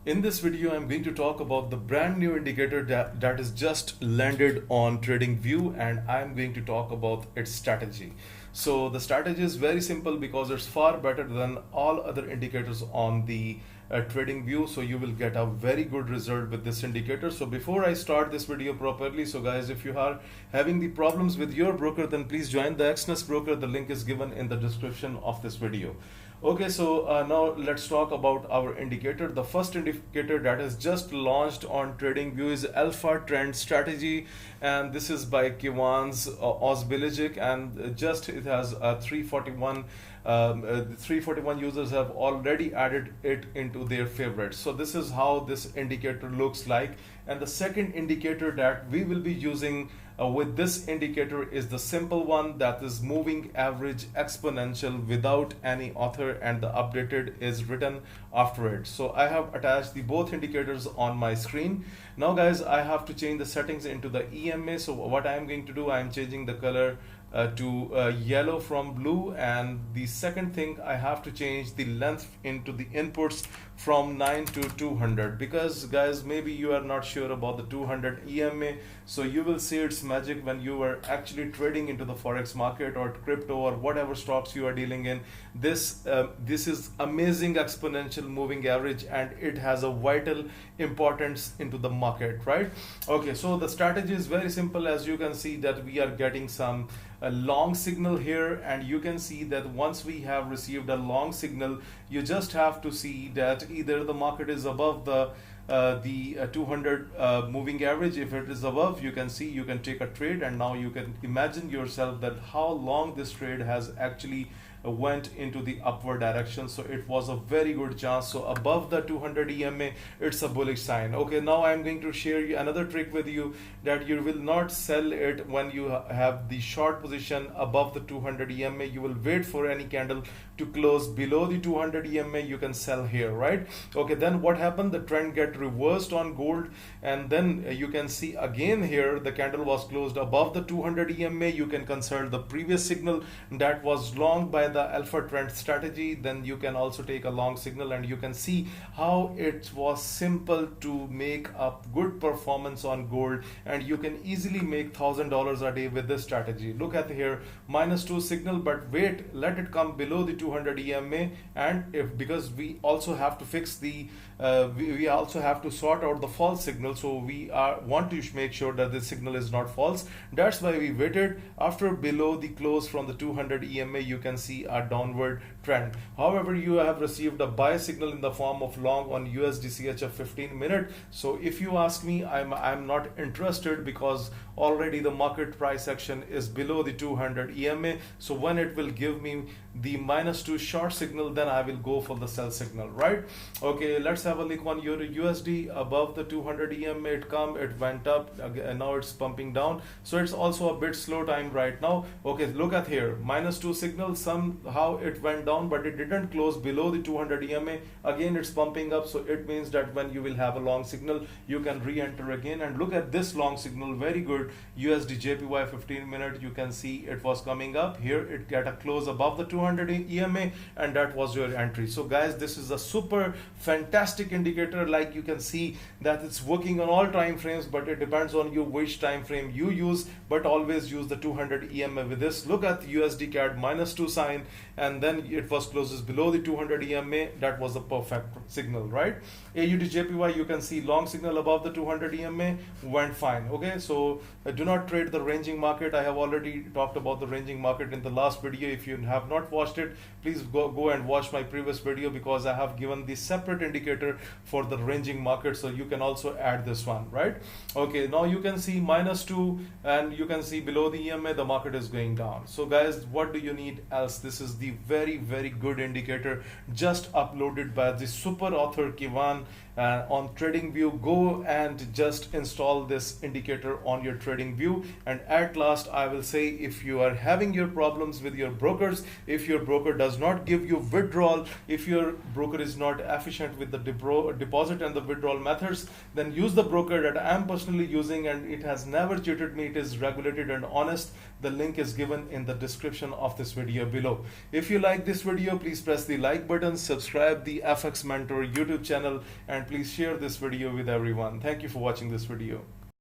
In this video, I'm going to talk about the brand new indicator that is just landed on TradingView, and I'm going to talk about its strategy. So the strategy is very simple because it's far better than all other indicators on the TradingView. So you will get a very good result with this indicator. So before I start this video properly, so guys, if you are having the problems with your broker, then please join the Exness broker. The link is given in the description of this video. Okay, so now let's talk about our indicator. The first indicator that is just launched on TradingView is Alpha Trend Strategy, and this is by Kivans Ozbiligic, and just it has 341 341 users have already added it into their favorites. So this is how this indicator looks like. And the second indicator that we will be using with this indicator is the simple one, that is moving average exponential without any author, and the updated is written after it. So I have attached the both indicators on my screen. Now guys, I have to change the settings into the EMA. So what I am going to do, I am changing the color to yellow from blue, and the second thing, I have to change the length into the inputs from 9 to 200, because guys, maybe you are not sure about the 200 EMA. So you will see its magic when you are actually trading into the Forex market or crypto or whatever stocks you are dealing in. This is amazing exponential moving average, and it has a vital importance into the market, right? Okay, so the strategy is very simple. As you can see that we are getting some a long signal here, and you can see that once we have received a long signal, you just have to see that either the market is above the 200 moving average. If it is above, you can see, you can take a trade, and now you can imagine yourself that how long this trade has actually went into the upward direction. So it was a very good chance. So above the 200 EMA, it's a bullish sign. Okay, now I'm going to share you another trick with you, that you will not sell it when you have the short position above the 200 EMA. You will wait for any candle to close below the 200 EMA. You can sell here, right? Okay, then what happened? The trend get reversed on gold, and then you can see again here the candle was closed above the 200 EMA. You can consult the previous signal that was long by the Alpha Trend Strategy. Then you can also take a long signal, and you can see how it was simple to make a good performance on gold, and you can easily make $1,000 a day with this strategy. Look at here, -2 signal, but wait, let it come below the 200 EMA, and if, because we also have to fix the we also have to sort out the false signal. So we want to make sure that this signal is not false. That's why we waited. After below the close from the 200 EMA, you can see a downward trend. However, you have received a buy signal in the form of long on USD CHF 15-minute. So if you ask me, I'm not interested, because already the market price action is below the 200 EMA. So when it will give me the -2 short signal, then I will go for the sell signal, right? Okay, let's have a look on your USD above the 200 EMA. It went up, and now it's pumping down. So it's also a bit slow time right now. Okay, look at here, -2 signal, somehow it went down, but it didn't close below the 200 EMA. Again, it's pumping up. So it means that when you will have a long signal, you can re-enter again. And look at this long signal, very good. USD JPY 15-minute, you can see it was coming up here. It got a close above the 200 EMA, and that was your entry. So guys, this is a super fantastic indicator. Like you can see that it's working on all time frames, but it depends on you which time frame you use, but always use the 200 EMA with this. Look at USD CAD -2 sign, and then it was closes below the 200 EMA. That was the perfect signal, right? AUD JPY, you can see long signal above the 200 EMA, went fine. Okay, so do not trade the ranging market. I have already talked about the ranging market in the last video. If you have not watched it, please go and watch my previous video, because I have given the separate indicator for the ranging market. So you can also add this one, right? Okay, now you can see -2, and you can see below the EMA the market is going down. So guys, what do you need else? This is the very good indicator just uploaded by the super author Kivan on TradingView. Go and just install this indicator on your TradingView. And at last, I will say, if you are having your problems with your brokers, if your broker does not give you withdrawal, if your broker is not efficient with the deposit and the withdrawal methods, then use the broker that I am personally using, and it has never cheated me. It is regulated and honest. The link is given in the description of this video below. video. If you like this video, please press the like button, subscribe the FX Mentor YouTube channel, and please share this video with everyone. Thank you for watching this video.